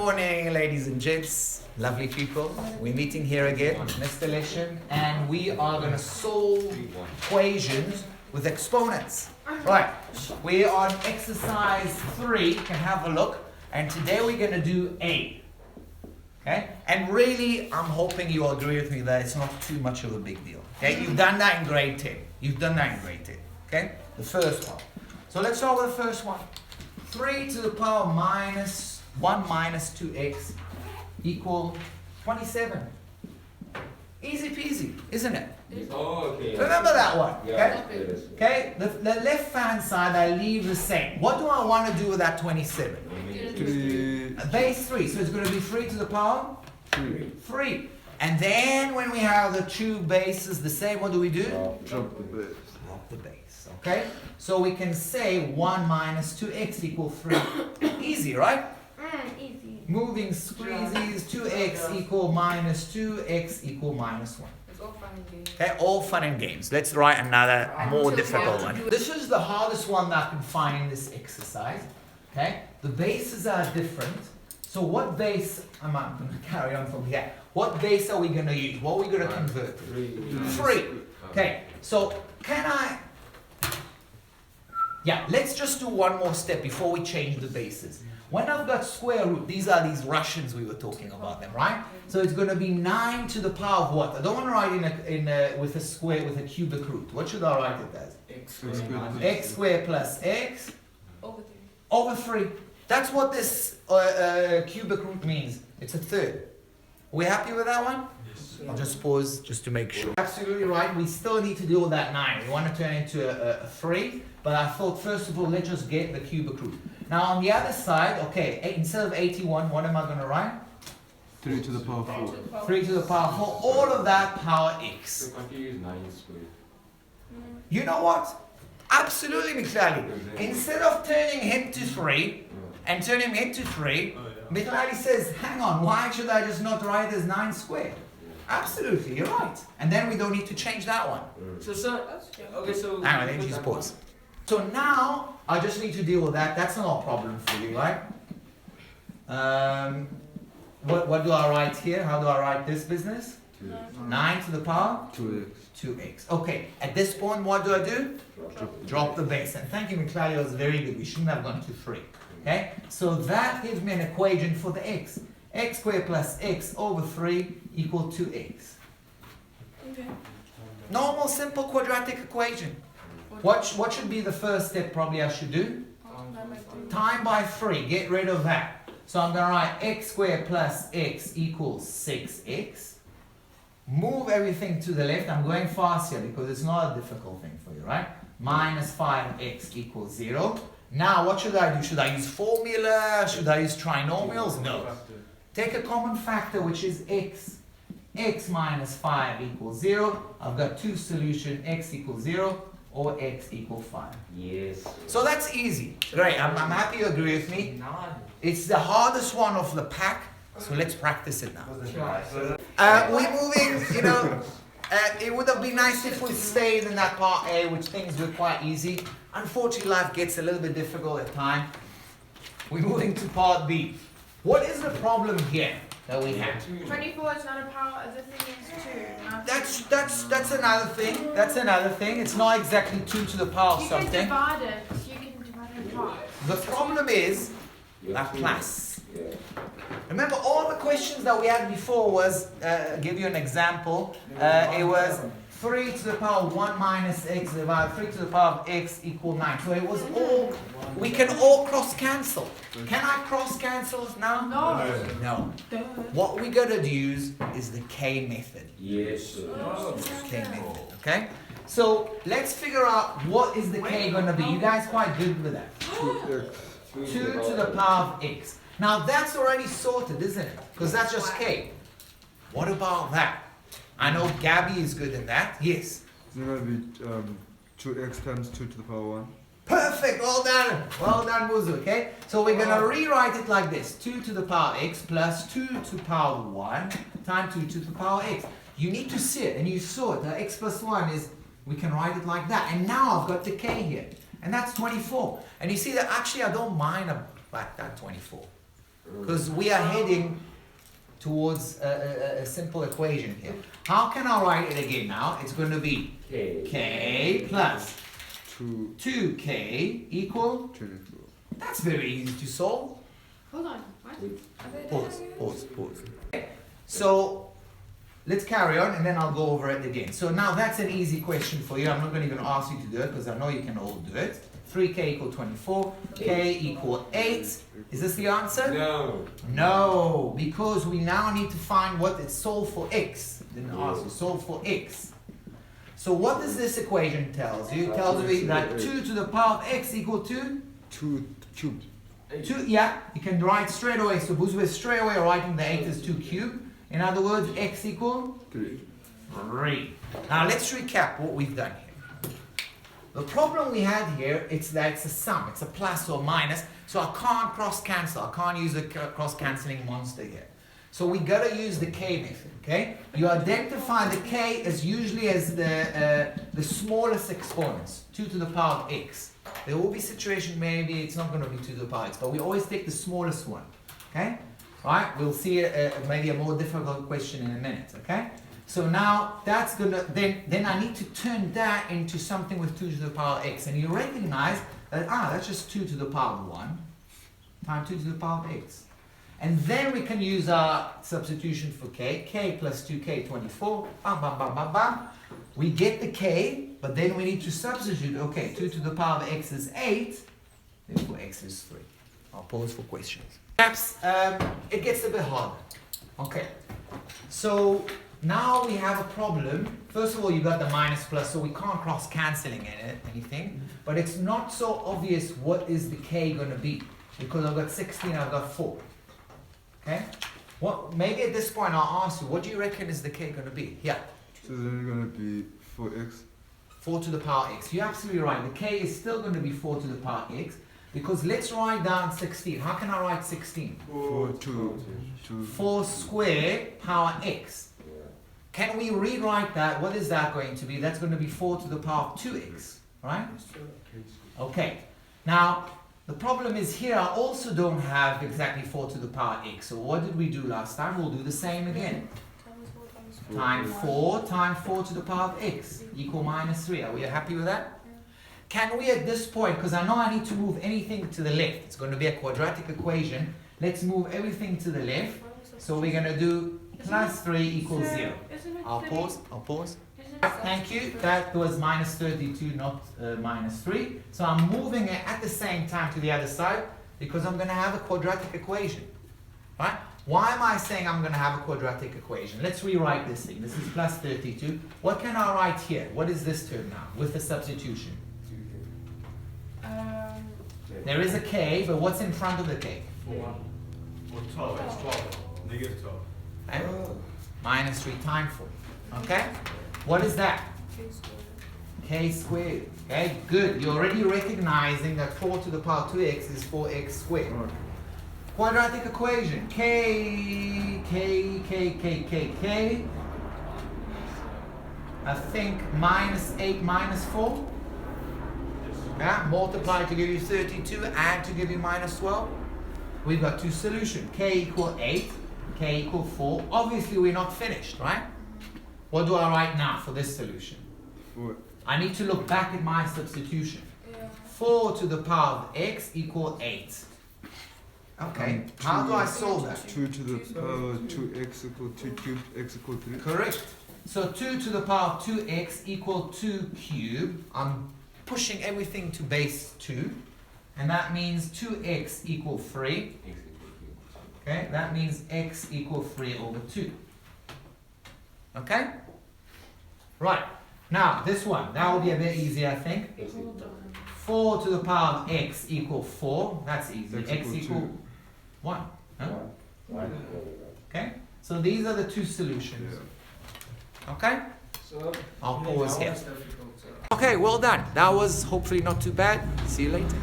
morning, ladies and gents, lovely people. We're meeting here again, Mr. Lesson, and we are going to solve equations with exponents. Right, we are on exercise 3, you can have a look, and today we're going to do A. Okay, and really, I'm hoping you all agree with me that it's not too much of a big deal. Okay, you've done that in grade 10. You've done that in grade 10. Okay, the first one. So let's start with the first one. 3 to the power minus 1 minus 2x equal 27. Easy peasy, isn't it? Oh, okay. Remember that one, okay? Yes. Okay, the left-hand side I leave the same. What do I want to do with that 27? Base 3, so it's going to be 3 to the power? 3. And then when we have the two bases the same, what do we do? Drop the base. Drop the base, okay? So we can say 1 minus 2x equal 3. Easy, right? Easy. Moving squeezies, 2x equal minus 2, x equal minus 1. It's all fun and games. Okay, all fun and games. Let's write another more difficult one. This is the hardest one that I can find in this exercise. Okay, the bases are different. So what base, I'm going to carry on from here. What base are we going to use? What are we going to convert to? 3. Okay, so can I... Yeah, let's just do one more step before we change the bases. When I've got square root, these are these Russians we were talking about them, right? So it's going to be 9 to the power of what? I don't want to write with a square, with a cubic root. What should I write it as? X squared plus x over 3. That's what this cubic root means. It's a third. We happy with that one? Yes. I'll just pause just to make sure. Absolutely right. We still need to deal with that 9. We want to turn it into a 3. But I thought, first of all, let's just get the cubic root. Now, on the other side, okay, instead of 81, what am I going to write? 3 to the power 4. 3 to the power 4. All of that power x. So can't you use 9 squared? You know what? Absolutely, Mikhlali. Instead of turning him to 3 and turning him into 3, Mikhlali says, hang on, why should I just not write as 9 squared? Absolutely, you're right. And then we don't need to change that one. Okay, so... Hang on, let me just pause. So now, I just need to deal with that. That's not a problem for you, right? What do I write here? How do I write this business? 9 to the power? 2x. 2x. Okay, at this point, what do I do? Drop the base. And thank you, Mikhlali, was very good. We shouldn't have gone to 3. Okay, so that gives me an equation for the x. X squared plus x over 3 equal 2x. Okay. Normal, simple quadratic equation. What should be the first step probably I should do? Time by 3. Get rid of that. So I'm going to write x squared plus x equals 6x. Move everything to the left. I'm going fast here because it's not a difficult thing for you, right? Minus 5x equals 0. Now what should I do? Should I use formula? Should I use trinomials? No. Take a common factor, which is x. X minus 5 equals 0. I've got two solutions, x equals 0 or x equals 5. Yes. So that's easy. Right, I'm happy you agree with me. It's the hardest one of the pack, so let's practice it now. We're moving, you know, it would have been nice if we stayed in that part A, which things were quite easy. Unfortunately, life gets a little bit difficult at times. We're moving to part B. What is the problem here that we have? 24 is not a power, the thing is 2. That's another thing. That's another thing. It's not exactly 2 to the power of You something. can divide it. You can divide it apart. The problem is Laplace. Remember, all the questions that we had before was, give you an example, it was 3 to the power 1 minus x divided 3 to the power of x equal 9. So it was all, we can all cross cancel. Can I cross cancel now? No. What we're going to use is the K method. Yes. K method, okay? So let's figure out what is the K going to be. You guys quite good with that. 2 to the power of x. Now that's already sorted, isn't it? Because that's just K. What about that? I know Gabby is good in that. Yes. It's going to be 2x times 2 to the power 1. Perfect. Well done. Well done, Muzu. Okay. So we're going to rewrite it like this. 2 to the power x plus 2 to the power 1 times 2 to the power x. You need to see it. And you saw it. The x plus 1 is, we can write it like that. And now I've got the k here. And that's 24. And you see that actually I don't mind about that 24. because we are heading towards a simple equation here. How can I write it again now? It's going to be k plus 2k equal. 24. That's very easy to solve. Hold on. What? Pause. Okay. So let's carry on and then I'll go over it again. So now that's an easy question for you. I'm not going to even ask you to do it because I know you can all do it. 3k equal 24, k equal 8. Is this the answer? No. No, because we now need to find what it's solve for x. Didn't ask you, solve for x. So what does this equation tells you? It tells me that 2 to the power of x equal to 2 cubed. 2, yeah, you can write straight away. So we're straight away writing the 8 as 2 cubed. In other words, x equal 3. 3. Now let's recap what we've done here. The problem we had here, it's that it's a sum, it's a plus or minus, so I can't cross cancel. I can't use a cross cancelling monster here. So we got to use the k method, okay? You identify the k as usually as the smallest exponents, 2 to the power of x. There will be situation maybe it's not going to be 2 to the power of x, but we always take the smallest one, okay? Right? We'll see maybe a more difficult question in a minute, okay? So now that's gonna then I need to turn that into something with 2 to the power of x, and you recognize that that's just 2 to the power of 1 times 2 to the power of x. And then we can use our substitution for k plus 2k 24, bam, bam, bam, bam, bam. We get the k, but then we need to substitute, okay, 2 to the power of x is 8, therefore x is 3. I'll pause for questions. Perhaps it gets a bit harder. Okay, so now we have a problem. First of all, you got the minus plus, so we can't cross cancelling anything. But it's not so obvious what is the k going to be, because I've got 16, I've got 4. Okay? What? Maybe at this point I'll ask you, what do you reckon is the k going to be? Yeah. So then it's going to be 4x. 4 to the power x. You're absolutely right. The k is still going to be 4 to the power x, because let's write down 16. How can I write 16? 4 squared power x. Can we rewrite that? What is that going to be? That's going to be 4 to the power of 2x, right? Okay. Now, the problem is here I also don't have exactly 4 to the power x. So what did we do last time? We'll do the same again. Times 4 times 4 to the power of x equal minus 3. Are we happy with that? Can we at this point, because I know I need to move anything to the left. It's going to be a quadratic equation. Let's move everything to the left. So we're going to do plus 3 equals 0. I'll pause. Thank you. That was minus 32, not minus 3. So I'm moving it at the same time to the other side because I'm going to have a quadratic equation. Right? Why am I saying I'm going to have a quadratic equation? Let's rewrite this thing. This is plus 32. What can I write here? What is this term now with the substitution? There is a k, but what's in front of the k? 4. Or 12. It's 12. Negative 12. Okay? Minus 3 times 4. Okay? What is that? K squared. Okay, good. You're already recognizing that 4 to the power 2x is 4x squared. Okay. Quadratic equation. K. I think minus 8 minus 4. Yeah, multiply to give you 32, add to give you minus 12. We've got two solutions. K equal 8, K equal 4. Obviously, we're not finished, right? What do I write now for this solution? 4. I need to look back at my substitution. 4 to the power of x equal 8. Okay, how do I solve that? 2 to the power 2x equal 2 cubed, x equal 3. Correct. So 2 to the power of 2x equal 2 cubed. I'm pushing everything to base 2. And that means 2x equal 3. Okay, that means x equal 3 over 2. Okay? Right. Now, this one. That will be a bit easier, I think. 4 to the power of x equal 4. That's easy. X equal 1. Huh? Okay? So these are the two solutions. Yeah. Okay? So, I'll pause here. difficult. Okay, well done. That was hopefully not too bad. See you later.